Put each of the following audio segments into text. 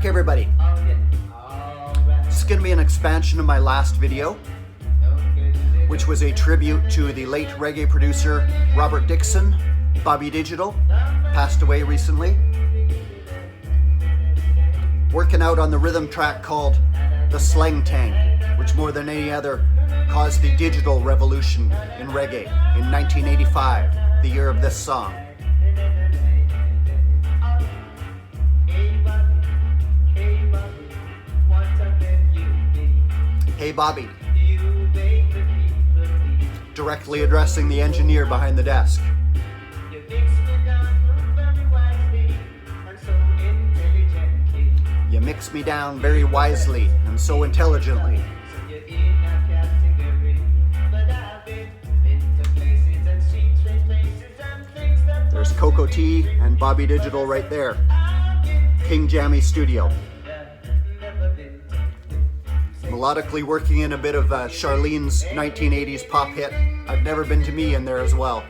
back, everybody. This is going to be an expansion of my last video, which was a tribute to the late reggae producer Robert Dixon. Bobby Digital passed away recently. Working out on the rhythm track called the Slang Ting, which more than any other caused the digital revolution in reggae in 1985, the year of this song. Hey Bobby, directly addressing the engineer behind the desk. You mix me down very wisely and so intelligently. There's Coco T and Bobby Digital right there. King Jammy Studio. Melodically working in a bit of Charlene's 1980s pop hit, I've Never Been to Me, in there as well.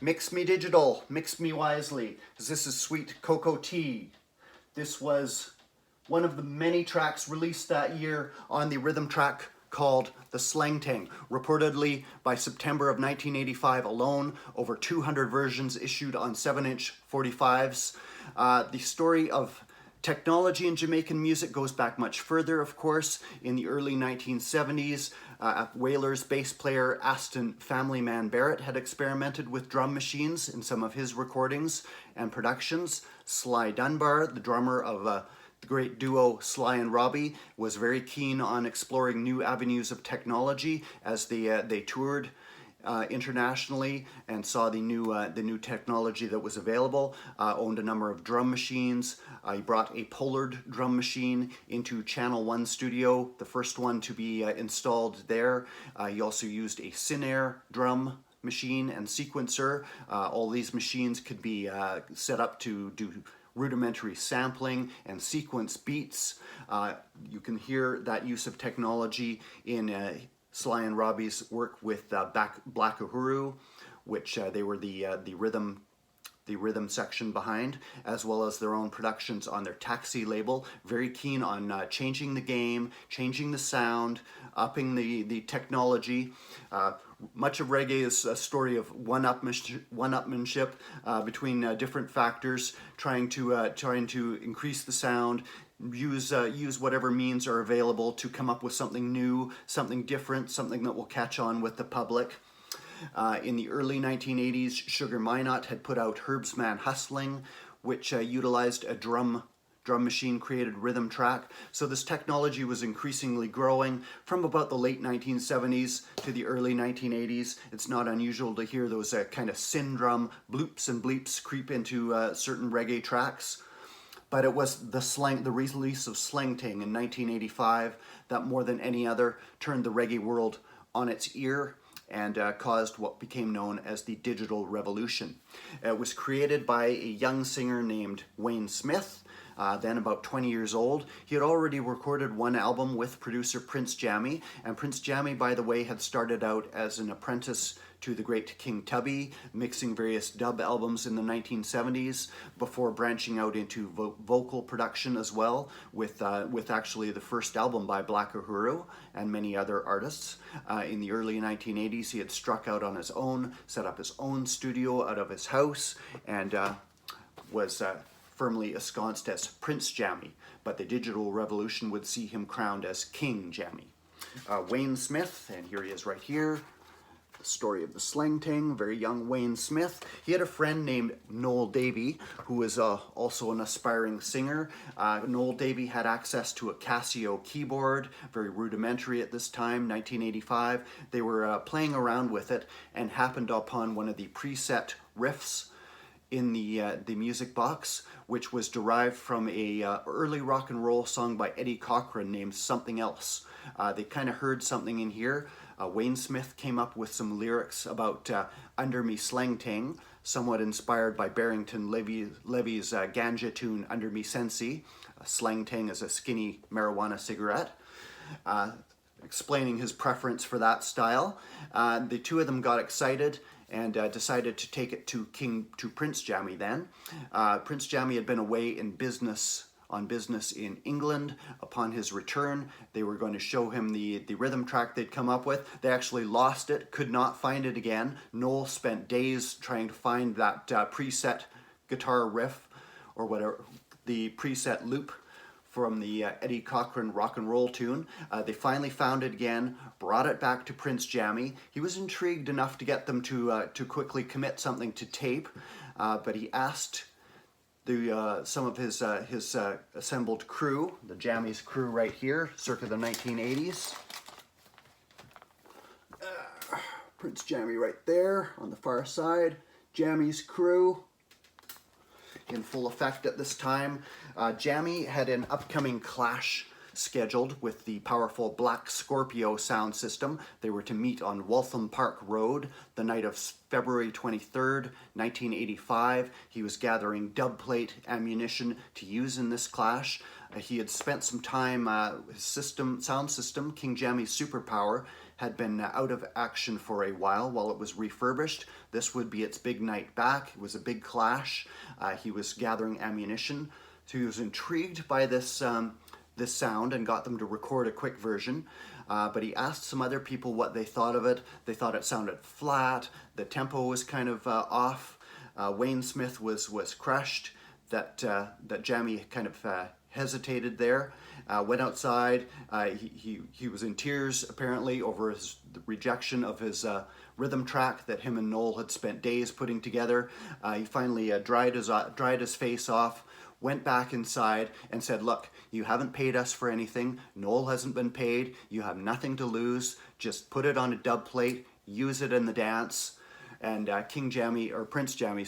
Mix me digital, mix me wisely, because this is Sweet Coco Tea. This was one of the many tracks released that year on the rhythm track called the Slang Ting. Reportedly, by September of 1985 alone, over 200 versions issued on 7-inch 45s. The story of technology in Jamaican music goes back much further, of course. In the early 1970s, Wailers bass player Aston Family Man Barrett had experimented with drum machines in some of his recordings and productions. Sly Dunbar, the drummer of the great duo Sly and Robbie, was very keen on exploring new avenues of technology as they toured internationally and saw the new technology that was available. Owned a number of drum machines. He brought a Pollard drum machine into Channel 1 studio, the first one to be installed there. He also used a Sinair drum machine and sequencer. All these machines could be set up to do rudimentary sampling and sequence beats. You can hear that use of technology in Sly and Robbie's work with Black Uhuru, which they were the rhythm section behind, as well as their own productions on their Taxi label. Very keen on changing the game, changing the sound, upping the technology. Much of reggae is a story of one-upmanship between different factors, trying to increase the sound, use whatever means are available to come up with something new, something different, something that will catch on with the public. In the early 1980s, Sugar Minott had put out Herbsman Hustling, which utilized a drum machine created rhythm track. So this technology was increasingly growing from about the late 1970s to the early 1980s. It's not unusual to hear those kind of syndrum bloops and bleeps creep into certain reggae tracks. But it was the release of Slang Ting in 1985 that more than any other turned the reggae world on its ear and caused what became known as the digital revolution. It was created by a young singer named Wayne Smith, then about 20 years old. He had already recorded one album with producer Prince Jammy, and Prince Jammy, by the way, had started out as an apprentice to the great King Tubby, mixing various dub albums in the 1970s before branching out into vocal production as well, with actually the first album by Black Uhuru and many other artists. In the early 1980s, he had struck out on his own, set up his own studio out of his house, and was firmly ensconced as Prince Jammy, but the digital revolution would see him crowned as King Jammy. Wayne Smith, and here he is right here, the story of the Slang Ting, very young Wayne Smith. He had a friend named Noel Davey, who was also an aspiring singer. Noel Davey had access to a Casio keyboard, very rudimentary at this time, 1985. They were playing around with it and happened upon one of the preset riffs in the music box, which was derived from a early rock and roll song by Eddie Cochran named Something Else. They kind of heard something in here. Wayne Smith came up with some lyrics about Under Me Slang Ting, somewhat inspired by Barrington Levy's ganja tune Under Me Sensi. Slang Ting is a skinny marijuana cigarette. explaining his preference for that style. The two of them got excited and decided to take it to Prince Jammy then. Prince Jammy had been away on business in England. Upon his return, they were going to show him the rhythm track they'd come up with. They actually lost it, could not find it again. Noel spent days trying to find that preset guitar riff, or whatever, the preset loop from the Eddie Cochran rock and roll tune. They finally found it again, brought it back to Prince Jammy. He was intrigued enough to get them to quickly commit something to tape, but he asked some of his assembled crew, the Jammy's crew right here, circa the 1980s. Prince Jammy right there on the far side. Jammy's crew in full effect at this time. Jammy had an upcoming clash scheduled with the powerful Black Scorpio sound system. They were to meet on Waltham Park Road the night of February 23rd, 1985. He was gathering dub plate ammunition to use in this clash. He had spent some time, his sound system, King Jammy's Superpower, had been out of action for a while it was refurbished. This would be its big night back. It was a big clash. He was gathering ammunition. So he was intrigued by this sound and got them to record a quick version. But he asked some other people what they thought of it. They thought it sounded flat. The tempo was kind of off. Wayne Smith was crushed. That Jammy kind of hesitated there. Went outside. He was in tears apparently over the rejection of his rhythm track that him and Noel had spent days putting together. He finally dried his face off, went back inside and said, "Look, you haven't paid us for anything. Noel hasn't been paid. You have nothing to lose. Just put it on a dub plate, use it in the dance." And Prince Jammy,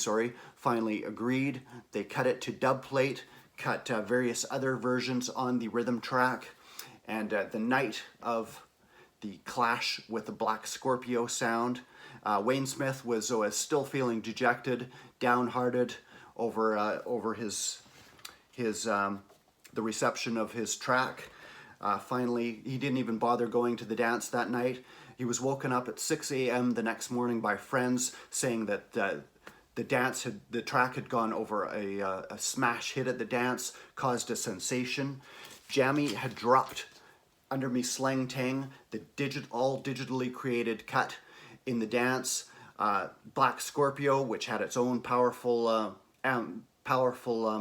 finally agreed. They cut it to dub plate, cut various other versions on the rhythm track, and the night of the clash with the Black Scorpio sound, Wayne Smith was still feeling dejected, downhearted over the reception of his track. Finally, he didn't even bother going to the dance that night. He was woken up at 6 a.m. the next morning by friends saying that the track had gone over a smash hit at the dance, caused a sensation. Jammy had dropped Under Me Slang Ting, the all digitally created cut in the dance. Black Scorpio, which had its own powerful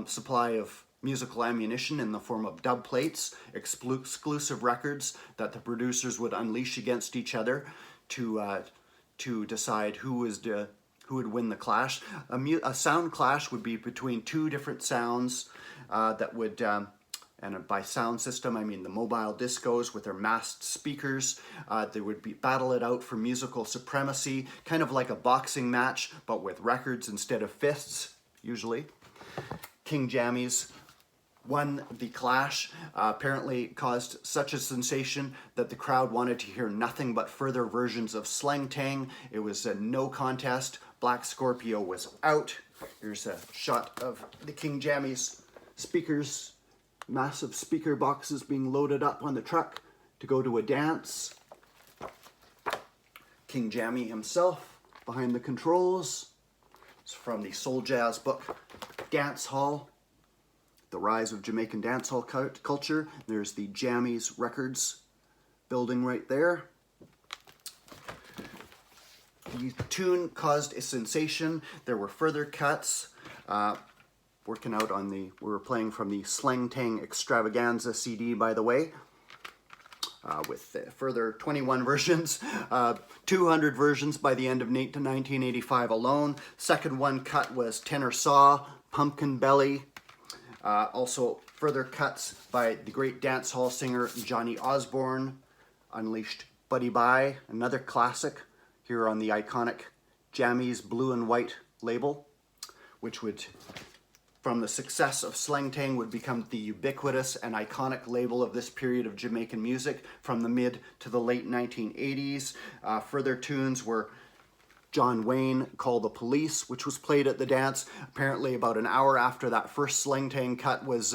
supply of musical ammunition in the form of dub plates, exclusive records that the producers would unleash against each other to decide who would win the clash. A sound clash would be between two different sounds that would, and by sound system I mean the mobile discos with their masked speakers. They would battle it out for musical supremacy, kind of like a boxing match, but with records instead of fists, usually. King Jammy's won the clash, apparently caused such a sensation that the crowd wanted to hear nothing but further versions of Slang Ting. It was a no contest. Black Scorpio was out. Here's a shot of the King Jammy's speakers, massive speaker boxes being loaded up on the truck to go to a dance. King Jammy himself behind the controls. It's from the soul jazz book, Dancehall, The Rise of Jamaican Dancehall Culture. There's the Jammy's Records building right there. The tune caused a sensation. There were further cuts. We were playing from the Slang Ting Extravaganza CD, by the way, with further 21 versions, 200 versions by the end of 1985 alone. Second one cut was Tenor Saw, Pumpkin Belly. Also further cuts by the great dancehall singer Johnny Osborne, Unleashed Buddy Bye, another classic here on the iconic Jammy's Blue and White label, which would, from the success of Slang Ting, would become the ubiquitous and iconic label of this period of Jamaican music from the mid to the late 1980s. Further tunes were John Wayne, Call the Police, which was played at the dance. Apparently about an hour after that first Slang Ting cut was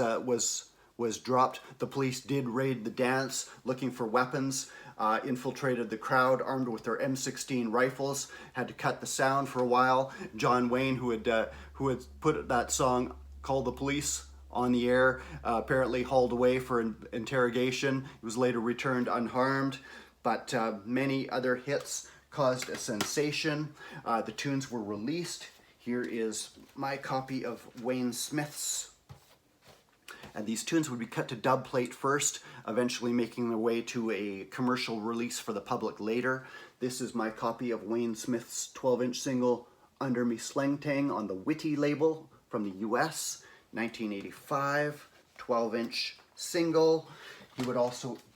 was dropped. The police did raid the dance looking for weapons, infiltrated the crowd armed with their M16 rifles, had to cut the sound for a while. John Wayne, who had put that song, Call the Police, on the air, apparently hauled away for interrogation. He was later returned unharmed, but many other hits caused a sensation. The tunes were released. Here is my copy of Wayne Smith's. And these tunes would be cut to dub plate first, eventually making their way to a commercial release for the public later. This is my copy of Wayne Smith's 12-inch single, Under Me Slang Ting, on the Witty label from the US, 1985, 12-inch single.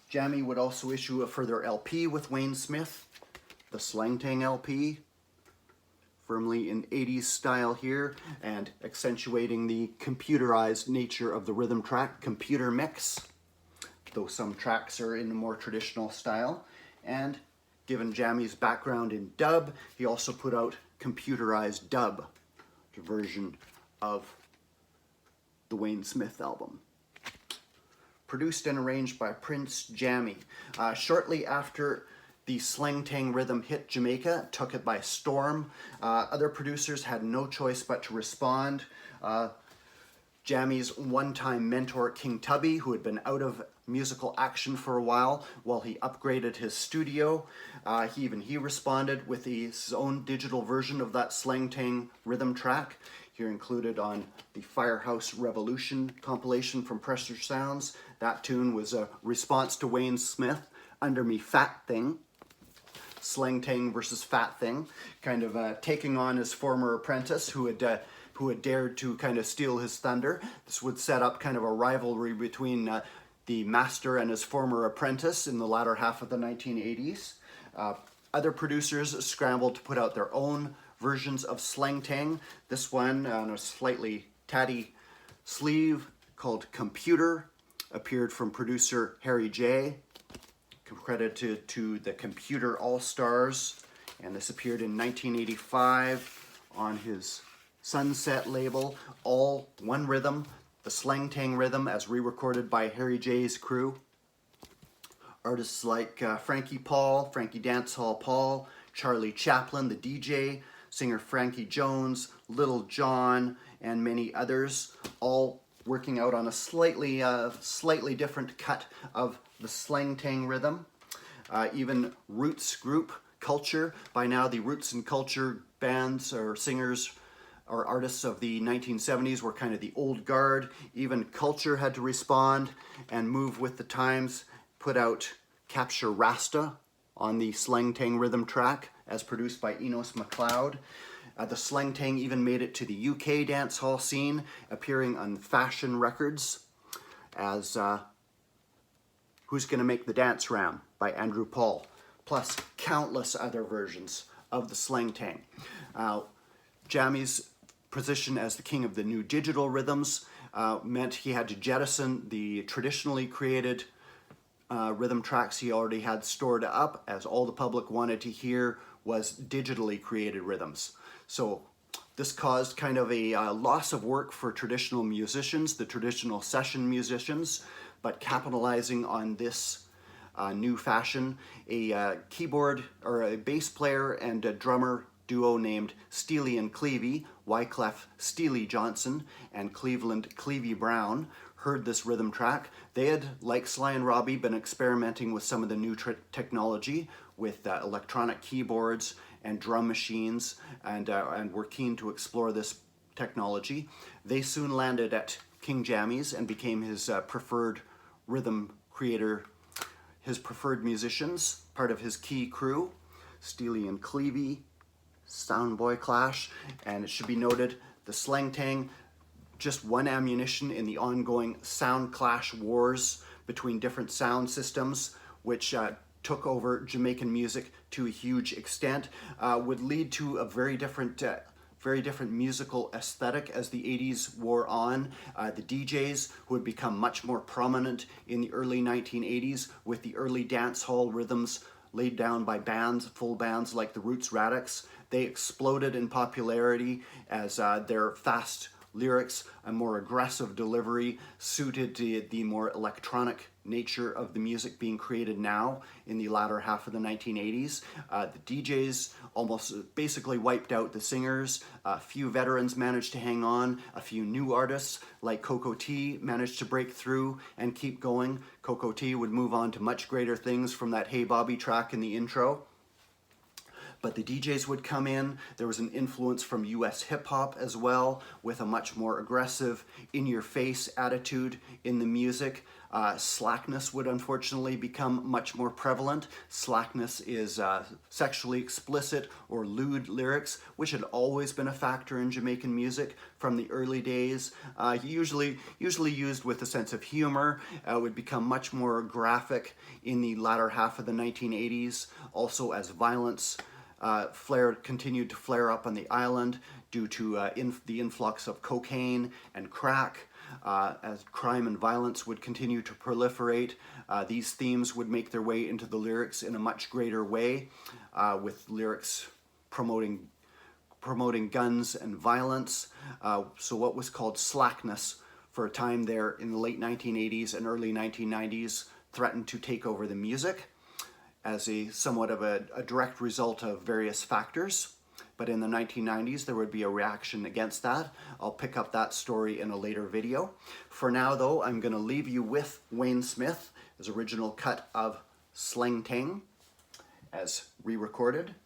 Jammy would also issue a further LP with Wayne Smith, the Slang Ting LP, firmly in 80s style here, and accentuating the computerized nature of the rhythm track, Computer Mix, though some tracks are in a more traditional style. And given Jammy's background in dub, he also put out computerized dub, a version of the Wayne Smith album. Produced and arranged by Prince Jammy. Shortly after the Slang Ting rhythm hit Jamaica, took it by storm. Other producers had no choice but to respond. Jammy's one-time mentor, King Tubby, who had been out of musical action for a while he upgraded his studio. He responded with his own digital version of that Slang Ting rhythm track. Here included on the Firehouse Revolution compilation from Pressure Sounds. That tune was a response to Wayne Smith, Under Me Fat Thing. Slang Ting versus Fat Thing, kind of taking on his former apprentice who had dared to kind of steal his thunder. This would set up kind of a rivalry between the master and his former apprentice in the latter half of the 1980s. Other producers scrambled to put out their own versions of Slang Ting. This one on a slightly tatty sleeve called Computer appeared from producer Harry J, credited to the Computer All-Stars, and this appeared in 1985 on his Sunset label. All one rhythm, the Slang Ting rhythm as re-recorded by Harry J's crew. Artists like Frankie Dancehall Paul, Charlie Chaplin, the DJ, singer Frankie Jones, Little John, and many others, all working out on a slightly different cut of the Slang Ting rhythm. Even roots group Culture, by now the roots and culture bands or singers or artists of the 1970s were kind of the old guard. Even Culture had to respond and move with the times, put out Capture Rasta on the Slang Ting rhythm track as produced by Enos MacLeod. The Slang Ting even made it to the UK dancehall scene, appearing on Fashion Records as Who's Gonna Make the Dance Ram by Andrew Paul, plus countless other versions of the Slang Ting. Jammy's position as the king of the new digital rhythms meant he had to jettison the traditionally created rhythm tracks he already had stored up, as all the public wanted to hear was digitally created rhythms. So this caused kind of a loss of work for traditional musicians, the traditional session musicians, but capitalizing on this new fashion, a keyboard or a bass player and a drummer duo named Steely and Clevie, Wyclef Steely Johnson and Cleveland Clevie Brown, heard this rhythm track. They had, like Sly and Robbie, been experimenting with some of the new technology with electronic keyboards and drum machines, and were keen to explore this technology. They soon landed at King Jammy's and became his preferred rhythm creator, his preferred musicians, part of his key crew, Steely and Clevie, Soundboy Clash. And it should be noted, the Slang Ting, just one ammunition in the ongoing sound clash wars between different sound systems, which took over Jamaican music to a huge extent, would lead to a very different musical aesthetic as the 80s wore on. The DJs, who had become much more prominent in the early 1980s with the early dance hall rhythms laid down by bands, full bands like the Roots Radics, they exploded in popularity as their fast lyrics, a more aggressive delivery suited to the more electronic nature of the music being created now in the latter half of the 1980s. The DJs almost basically wiped out the singers. A few veterans managed to hang on. A few new artists like Cocoa Tea managed to break through and keep going. Cocoa Tea would move on to much greater things from that Hey Bobby track in the intro. But the DJs would come in. There was an influence from US hip hop as well, with a much more aggressive, in-your-face attitude in the music. Slackness would unfortunately become much more prevalent. Slackness is sexually explicit or lewd lyrics, which had always been a factor in Jamaican music from the early days. Usually used with a sense of humor. Would become much more graphic in the latter half of the 1980s, also as violence continued to flare up on the island due to the influx of cocaine and crack. As crime and violence would continue to proliferate, these themes would make their way into the lyrics in a much greater way, with lyrics promoting guns and violence. So what was called slackness for a time there in the late 1980s and early 1990s threatened to take over the music as a somewhat of a direct result of various factors. But in the 1990s, there would be a reaction against that. I'll pick up that story in a later video. For now, though, I'm going to leave you with Wayne Smith, his original cut of Slang Ting, as re-recorded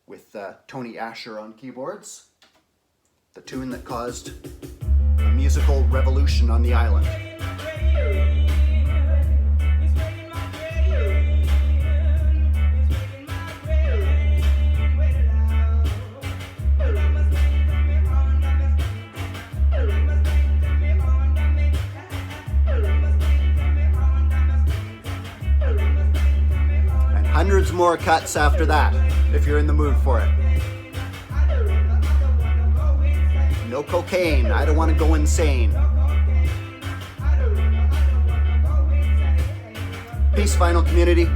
with Tony Asher on keyboards, the tune that caused a musical revolution on the island. Hundreds more cuts after that, if you're in the mood for it. No cocaine, I don't want to go insane. Peace, Vinyl community.